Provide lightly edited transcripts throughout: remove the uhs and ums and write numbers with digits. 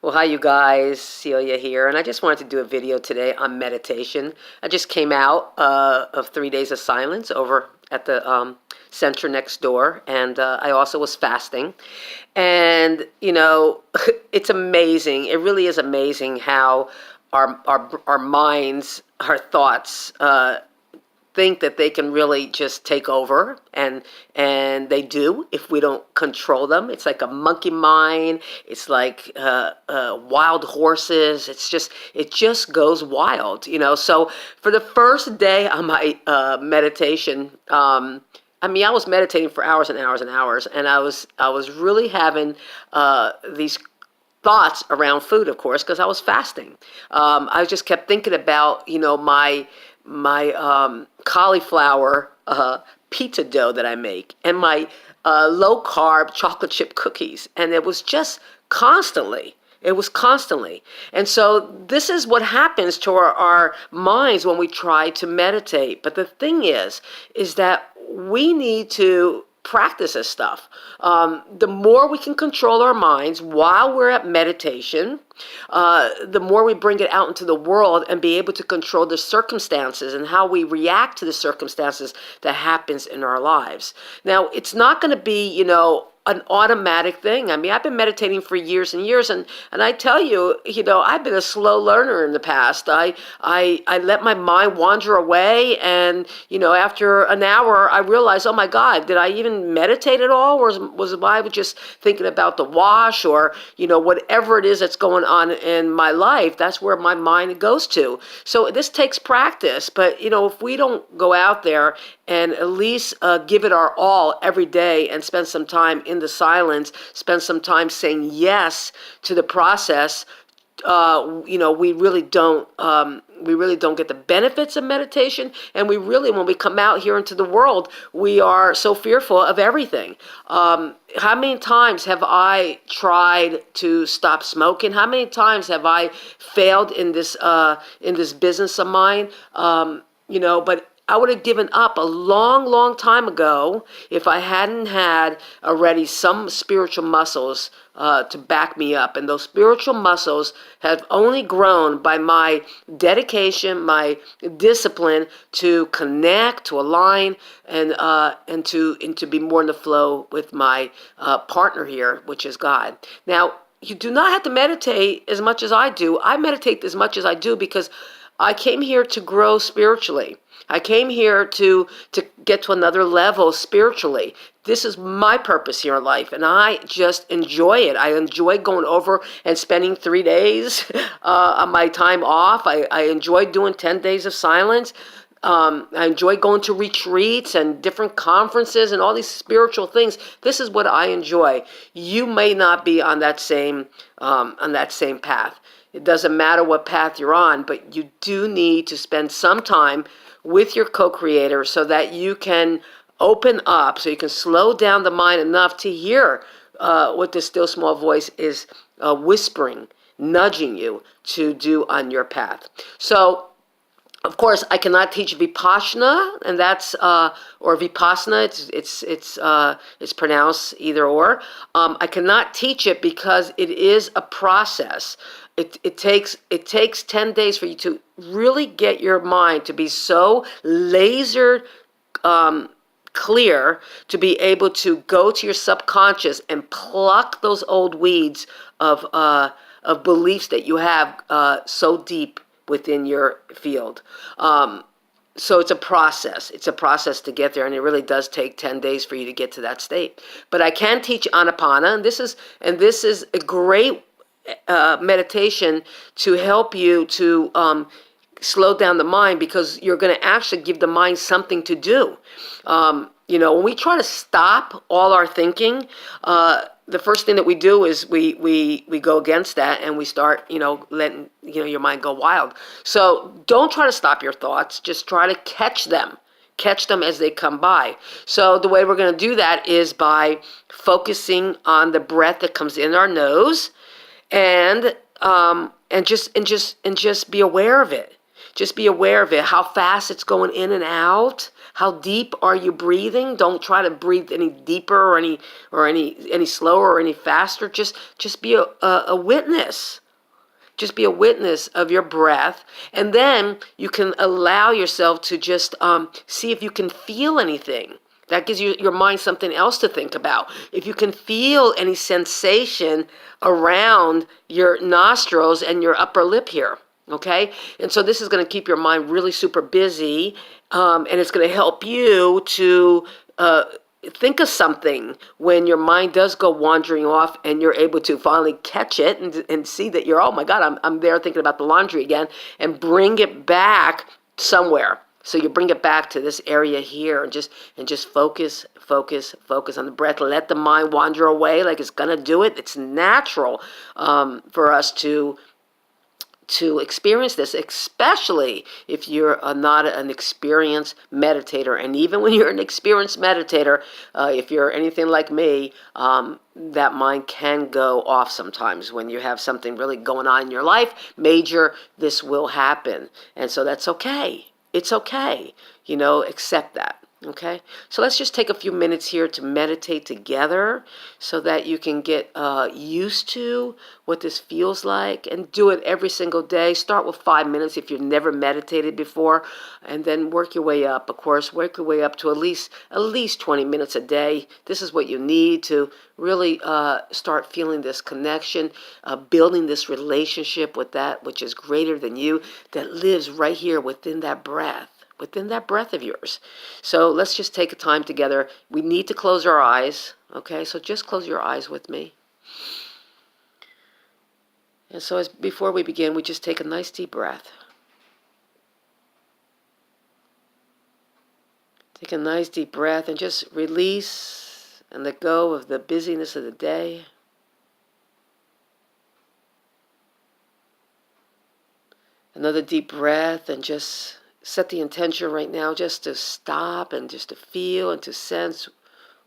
Well, hi, you guys. Celia here, and I just wanted to do a video today on meditation. I just came out of 3 days of silence over at the center next door, and I also was fasting. And it's amazing. It really is amazing how our minds, our thoughts, think that they can really just take over, and they do if we don't control them. It's like a monkey mind. It's like wild horses. It just goes wild. So for the first day of my meditation, I was meditating for hours and hours and hours, and I was really having these thoughts around food, of course, because I was fasting. I just kept thinking about my cauliflower pizza dough that I make, and my low carb chocolate chip cookies, and it was just constantly. It was constantly. And so this is what happens to our minds when we try to meditate. But the thing is that we need to practice this stuff. The more we can control our minds while we're at meditation, the more we bring it out into the world and be able to control the circumstances and how we react to the circumstances that happens in our lives. Now, it's not going to be, an automatic thing. I've been meditating for years and years, and I tell you, I've been a slow learner in the past. I let my mind wander away, and after an hour, I realized, oh my God, did I even meditate at all, or was I just thinking about the wash, or whatever it is that's going on in my life? That's where my mind goes to. So this takes practice, but if we don't go out there and at least give it our all every day and spend some time in the silence, spend some time saying yes to the process, we really don't get the benefits of meditation. And when we come out here into the world, we are so fearful of everything. How many times have I tried to stop smoking? How many times have I failed in this business of mine? But I would have given up a long, long time ago if I hadn't had already some spiritual muscles to back me up. And those spiritual muscles have only grown by my dedication, my discipline to connect, to align, and to be more in the flow with my partner here, which is God. Now, you do not have to meditate as much as I do. I meditate as much as I do because I came here to grow spiritually. I came here to get to another level spiritually. This is my purpose here in life, and I just enjoy it. I enjoy going over and spending 3 days on my time off. I enjoy doing 10 days of silence. I enjoy going to retreats and different conferences and all these spiritual things. This is what I enjoy. You may not be on that same path. It doesn't matter what path you're on, but you do need to spend some time with your co-creator so that you can open up, so you can slow down the mind enough to hear what the still small voice is whispering, nudging you to do on your path. So, of course, I cannot teach Vipassana, and that's or Vipassana. It's pronounced either or. I cannot teach it because it is a process. It takes 10 days for you to really get your mind to be so laser clear to be able to go to your subconscious and pluck those old weeds of beliefs that you have so deep within your field. So it's a process. It's a process to get there, and it really does take 10 days for you to get to that state. But I can teach Anapana, and this is a great meditation to help you to slow down the mind, because you're going to actually give the mind something to do. When we try to stop all our thinking, the first thing that we do is we go against that, and we start letting your mind go wild. So don't try to stop your thoughts. Just try to catch them as they come by. So the way we're going to do that is by focusing on the breath that comes in our nose, and just be aware of it. Just be aware of it, how fast it's going in and out. How deep are you breathing? Don't try to breathe any deeper or any slower or any faster. Just be a witness. Just be a witness of your breath, and then you can allow yourself to just see if you can feel anything. That gives your mind something else to think about. If you can feel any sensation around your nostrils and your upper lip here, okay? And so this is going to keep your mind really super busy, and it's going to help you to think of something when your mind does go wandering off, and you're able to finally catch it and see that you're, oh my God, I'm there thinking about the laundry again, and bring it back somewhere. So you bring it back to this area here, and just focus on the breath. Let the mind wander away like it's gonna do it. It's natural for us to experience this, especially if you're not an experienced meditator. And even when you're an experienced meditator, if you're anything like me, that mind can go off sometimes. When you have something really going on in your life, major, this will happen. And so that's okay. It's okay. Accept that. Okay, so let's just take a few minutes here to meditate together so that you can get used to what this feels like, and do it every single day. Start with 5 minutes if you've never meditated before, and then work your way up. Of course, work your way up to at least 20 minutes a day. This is what you need to really start feeling this connection, building this relationship with that which is greater than you, that lives right here within that breath of yours. So let's just take a time together. We need to close our eyes, okay? So just close your eyes with me. And so before we begin, we just take a nice deep breath. Take a nice deep breath and just release and let go of the busyness of the day. Another deep breath, and just set the intention right now just to stop and just to feel and to sense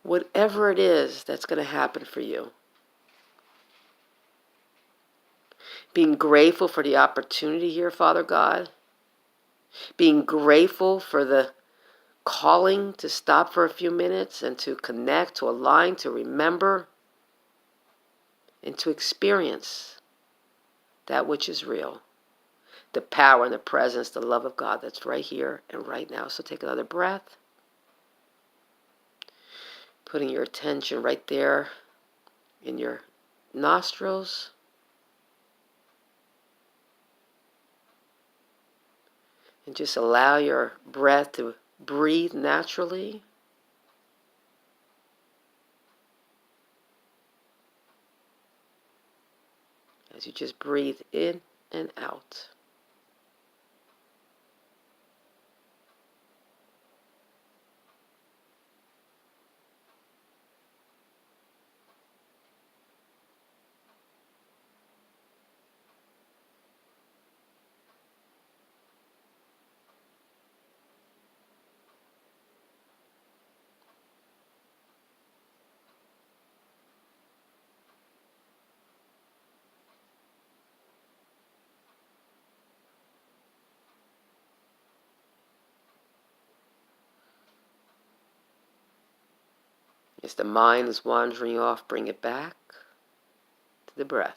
whatever it is that's going to happen for you. Being grateful for the opportunity here, Father God. Being grateful for the calling to stop for a few minutes and to connect, to align, to remember, and to experience that which is real. The power and the presence, the love of God that's right here and right now. So take another breath. Putting your attention right there in your nostrils. And just allow your breath to breathe naturally. As you just breathe in and out. As the mind is wandering off, bring it back to the breath.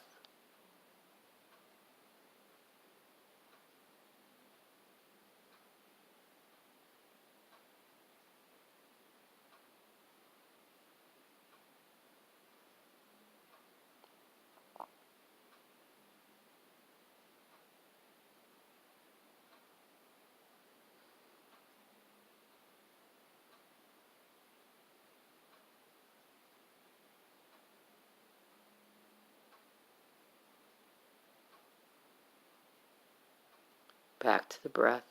Back to the breath.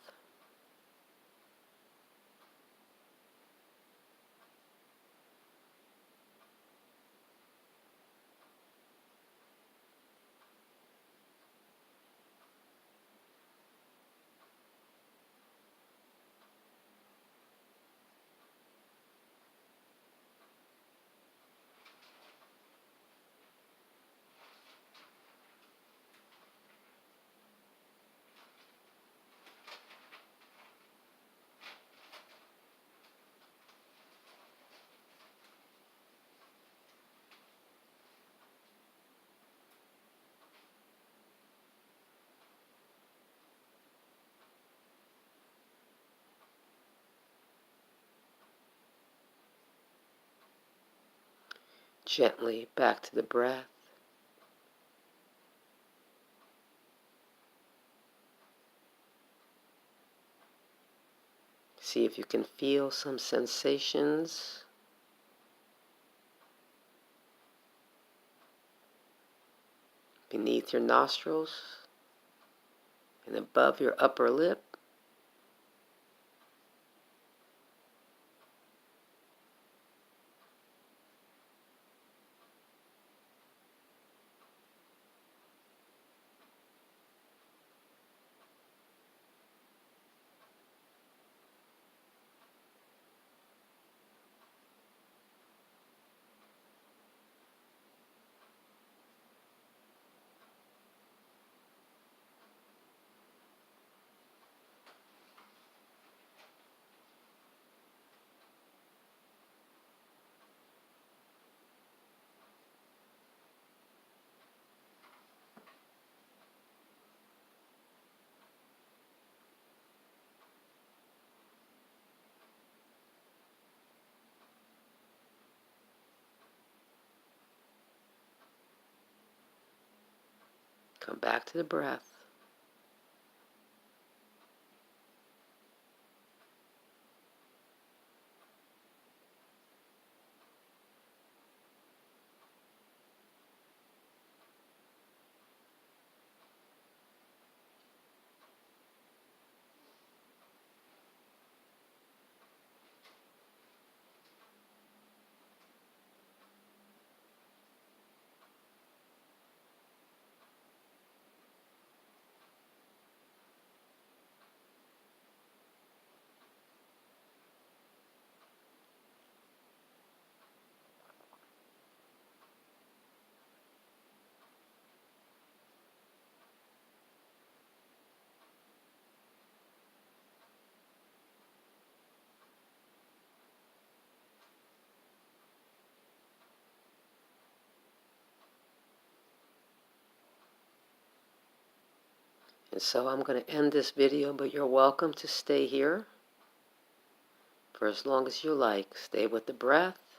Gently back to the breath. See if you can feel some sensations beneath your nostrils and above your upper lip. Come back to the breath. And so I'm going to end this video, but you're welcome to stay here for as long as you like. Stay with the breath.